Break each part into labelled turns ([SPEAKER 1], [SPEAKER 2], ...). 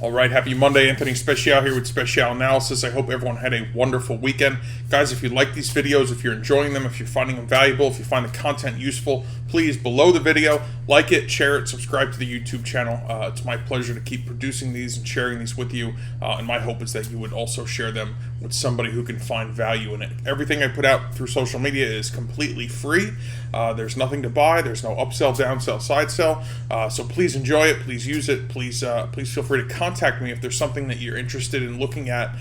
[SPEAKER 1] All right, happy Monday. Anthony Special here with Special Analysis. I hope everyone had a wonderful weekend. Guys, if you like these videos, if you're enjoying them, if you're finding them valuable, if you find the content useful, please, below the video, like it, share it, subscribe to the YouTube channel. It's my pleasure to keep producing these and sharing these with you, and my hope is that you would also share them with somebody who can find value in it. Everything I put out through social media is completely free. There's nothing to buy. There's no upsell, downsell, side sell. So please enjoy it. Please use it. Please feel free to contact me if there's something that you're interested in looking at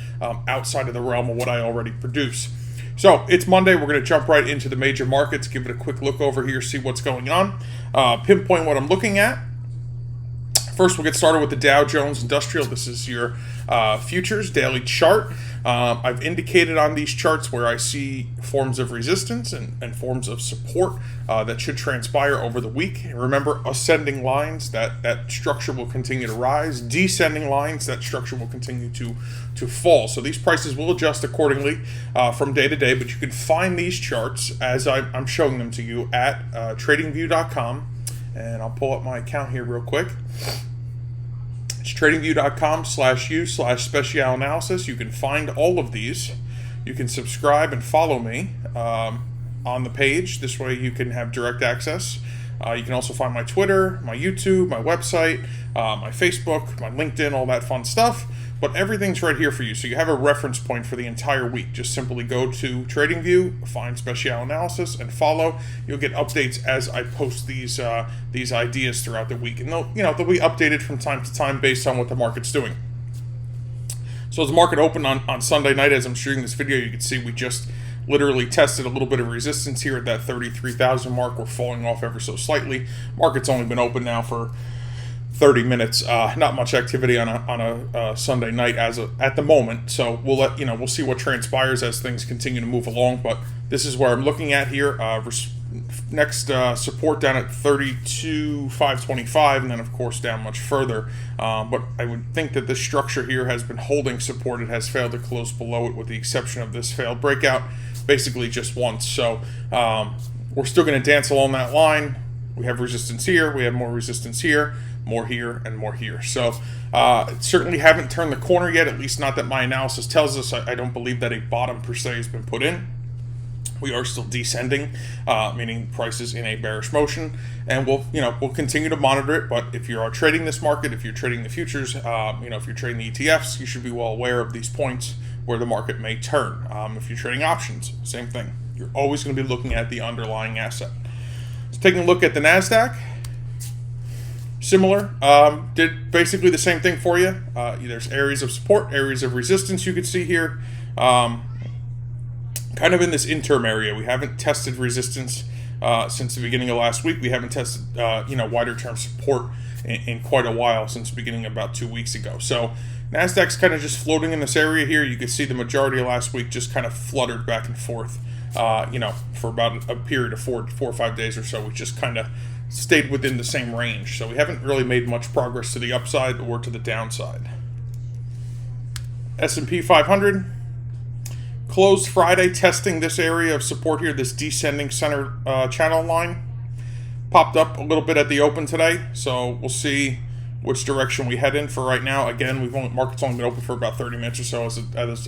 [SPEAKER 1] outside of the realm of what I already produce. So it's Monday. We're going to jump right into the major markets, give it a quick look over here, see what's going on, pinpoint what I'm looking at. First, we'll get started with the Dow Jones Industrial. This is your futures daily chart. I've indicated on these charts where I see forms of resistance and forms of support that should transpire over the week. Remember, ascending lines, that structure will continue to rise. Descending lines, that structure will continue to fall. So these prices will adjust accordingly from day to day, but you can find these charts as I'm showing them to you at tradingview.com. And I'll pull up my account here real quick. It's tradingview.com/u/special analysis. You can find all of these. You can subscribe and follow me on the page. This way you can have direct access. You can also find my Twitter, my YouTube, my website, my Facebook, my LinkedIn, all that fun stuff. But everything's right here for you. So you have a reference point for the entire week. Just simply go to TradingView, find Special Analysis, and follow. You'll get updates as I post these ideas throughout the week. And they'll be updated from time to time based on what the market's doing. So as the market opened on Sunday night, as I'm shooting this video, you can see we just literally tested a little bit of resistance here at that 33,000 mark. We're falling off ever so slightly. Market's only been open now for 30 minutes. Not much activity on a Sunday night at the moment. So we'll see what transpires as things continue to move along. But this is where I'm looking at here. Next support down at 32,525, and then of course down much further. But I would think that this structure here has been holding support. It has failed to close below it, with the exception of this failed breakout, basically just once. So we're still going to dance along that line. We have resistance here. We have more resistance here. More here, and more here. So certainly haven't turned the corner yet, at least not that my analysis tells us. I don't believe that a bottom per se has been put in. We are still descending, meaning prices in a bearish motion, and we'll continue to monitor it. But if you are trading this market, if you're trading the futures, if you're trading the ETFs, you should be well aware of these points where the market may turn. If you're trading options, same thing. You're always going to be looking at the underlying asset. So taking a look at the NASDAQ. Similar, did basically the same thing for you. There's areas of support, areas of resistance you can see here. Kind of in this interim area. We haven't tested resistance since the beginning of last week. We haven't tested wider term support in quite a while, since the beginning about 2 weeks ago. So NASDAQ's kind of just floating in this area here. You can see the majority of last week just kind of fluttered back and forth. For about a period of 4 or 5 days or so, we just kind of stayed within the same range. So we haven't really made much progress to the upside or to the downside. S&P 500 closed Friday testing this area of support here, this descending center channel line. Popped up a little bit at the open today, so we'll see which direction we head in. For right now, again, market's only been open for about 30 minutes or so as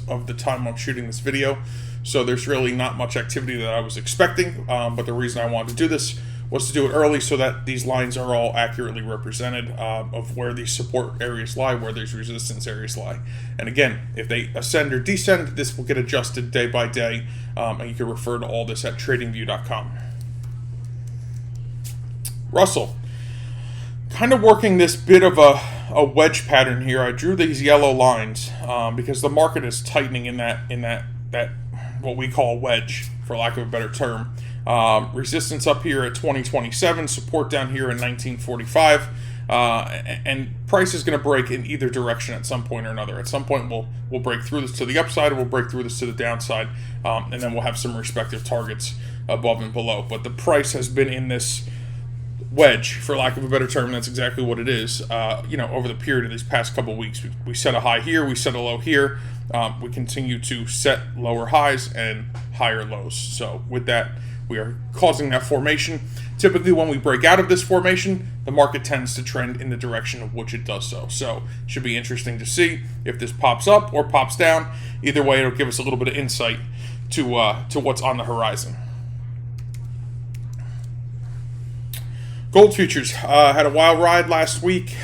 [SPEAKER 1] of the time I'm shooting this video. So there's really not much activity that I was expecting, but the reason I wanted to do this was to do it early so that these lines are all accurately represented of where these support areas lie, where these resistance areas lie. And again, if they ascend or descend, this will get adjusted day by day, and you can refer to all this at tradingview.com. Russell, kind of working this bit of a wedge pattern here. I drew these yellow lines because the market is tightening in that what we call wedge, for lack of a better term. Resistance up here at 2027, support down here in 1945, and price is going to break in either direction at some point or another. At some point we'll break through this to the upside, or we'll break through this to the downside, and then we'll have some respective targets above and below. But the price has been in this wedge, for lack of a better term. That's exactly what it is. Over the period of these past couple of weeks, we set a high here, we set a low here. We continue to set lower highs and higher lows. So with that, we are causing that formation. Typically, when we break out of this formation, the market tends to trend in the direction of which it does so. So it should be interesting to see if this pops up or pops down. Either way, it'll give us a little bit of insight to what's on the horizon. Gold futures had a wild ride last week.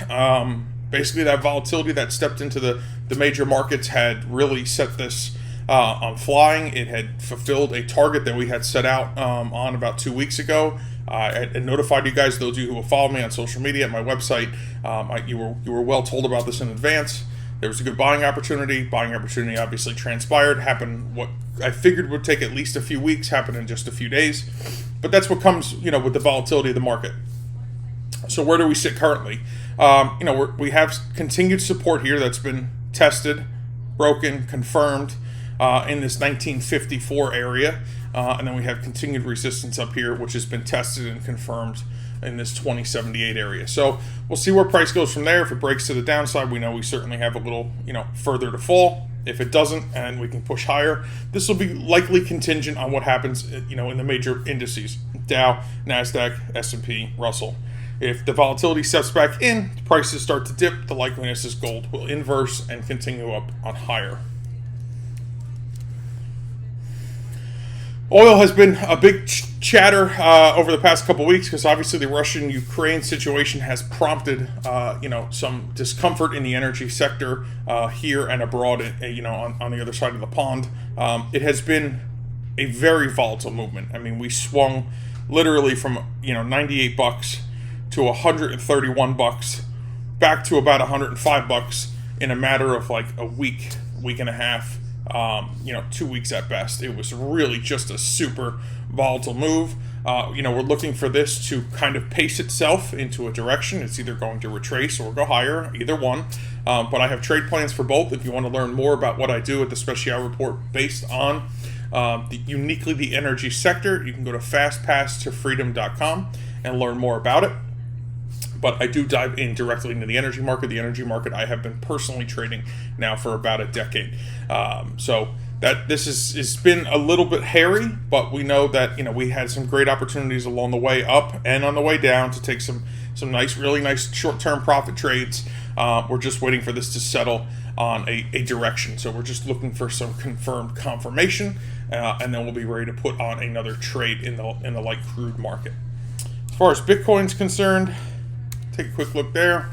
[SPEAKER 1] Basically, that volatility that stepped into the major markets had really set this on flying. It had fulfilled a target that we had set out on about 2 weeks ago. I notified you guys, those of you who will follow me on social media, at my website. You were well told about this in advance. There was a good buying opportunity. Buying opportunity obviously transpired. Happened what I figured would take at least a few weeks. Happened in just a few days. But that's what comes, with the volatility of the market. So where do we sit currently? We have continued support here that's been tested, broken, confirmed in this 1954 area. And then we have continued resistance up here, which has been tested and confirmed in this 2078 area. So we'll see where price goes from there. If it breaks to the downside, we know we certainly have a little, further to fall. If it doesn't and we can push higher, this will be likely contingent on what happens, in the major indices: Dow, NASDAQ, S&P, Russell. If the volatility steps back in, prices start to dip, the likeliness is gold will inverse and continue up on higher. Oil has been a big chatter over the past couple weeks because obviously the Russian-Ukraine situation has prompted, some discomfort in the energy sector here and abroad, on the other side of the pond. It has been a very volatile movement. I mean, we swung literally from, $98 to $131, back to about $105 in a matter of like a week and a half. 2 weeks at best. It was really just a super volatile move. We're looking for this to kind of pace itself into a direction. It's either going to retrace or go higher, either one. But I have trade plans for both. If you want to learn more about what I do at the Special Report based on uniquely the energy sector, you can go to fastpasstofreedom.com and learn more about it. But I do dive in directly into the energy market. The energy market I have been personally trading now for about a decade. So that this has been a little bit hairy, but we know that we had some great opportunities along the way up and on the way down to take some really nice short-term profit trades. We're just waiting for this to settle on a direction. So we're just looking for some confirmed confirmation, and then we'll be ready to put on another trade in the light crude market. As far as Bitcoin's concerned, take a quick look there.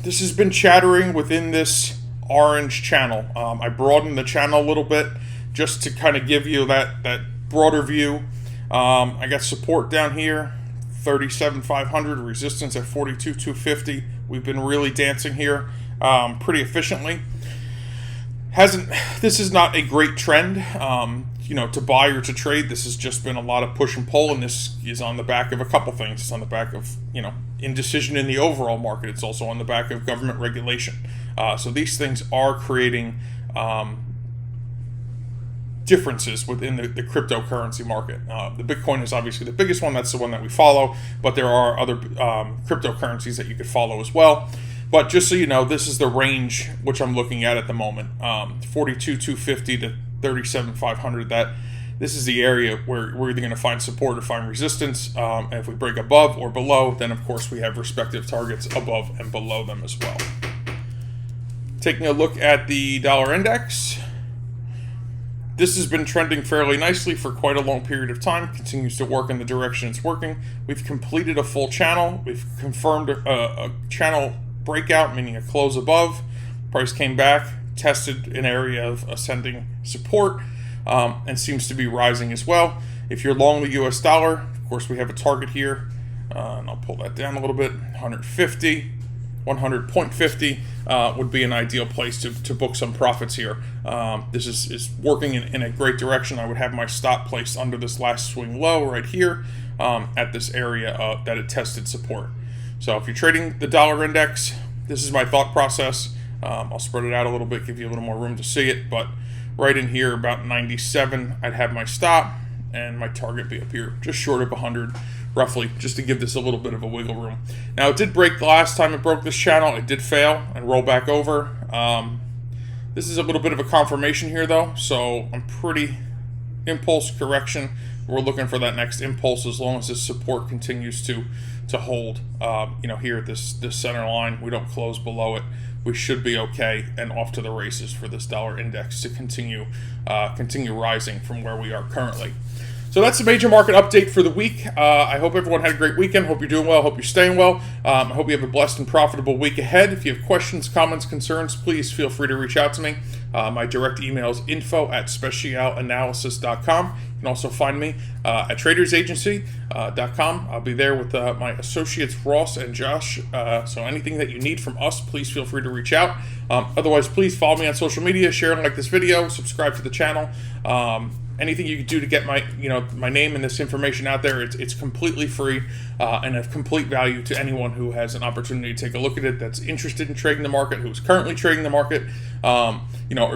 [SPEAKER 1] This has been chattering within this orange channel. I broadened the channel a little bit just to kind of give you that broader view. I got support down here, 37,500, resistance at 42,250. We've been really dancing here pretty efficiently. This is not a great trend, to buy or to trade. This has just been a lot of push and pull, and this is on the back of a couple things. It's on the back of, indecision in the overall market. It's also on the back of government regulation. So these things are creating differences within the cryptocurrency market. The Bitcoin is obviously the biggest one. That's the one that we follow, but there are other cryptocurrencies that you could follow as well. But just so you know, this is the range which I'm looking at the moment, 42,250 to 37,500. This is the area where we're either going to find support or find resistance. And if we break above or below, then of course we have respective targets above and below them as well. Taking a look at the dollar index, this has been trending fairly nicely for quite a long period of time. Continues to work in the direction it's working. We've completed a full channel. We've confirmed a channel breakout, meaning a close above. Price came back, tested an area of ascending support, and seems to be rising as well. If you're long the US dollar, of course we have a target here, and I'll pull that down a little bit. 100.50 would be an ideal place to book some profits here. This is working in a great direction. I would have my stop placed under this last swing low right here at this area that it tested support. So if you're trading the dollar index, this is my thought process. I'll spread it out a little bit, give you a little more room to see it, but right in here about 97, I'd have my stop and my target be up here just short of 100 roughly, just to give this a little bit of a wiggle room. Now it did break the last time it broke this channel. It did fail and roll back over. This is a little bit of a confirmation here though, so I'm pretty impulse correction we're looking for that next impulse. As long as this support continues to hold, here at this center line, we don't close below it, we should be okay and off to the races for this dollar index to continue rising from where we are currently. So that's the major market update for the week. I hope everyone had a great weekend. Hope you're doing well. Hope you're staying well. I hope you have a blessed and profitable week ahead. If you have questions, comments, concerns, please feel free to reach out to me. My direct email is info@specialanalysis.com. You can also find me at tradersagency.com. I'll be there with my associates Ross and Josh. So anything that you need from us, please feel free to reach out. Otherwise, please follow me on social media, share and like this video, subscribe to the channel. Anything you can do to get my name and this information out there, it's completely free and of complete value to anyone who has an opportunity to take a look at it, that's interested in trading the market, who's currently trading the market, or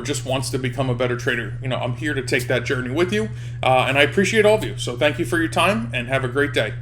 [SPEAKER 1] just wants to become a better trader. I'm here to take that journey with you, and I appreciate all of you. So thank you for your time, and have a great day.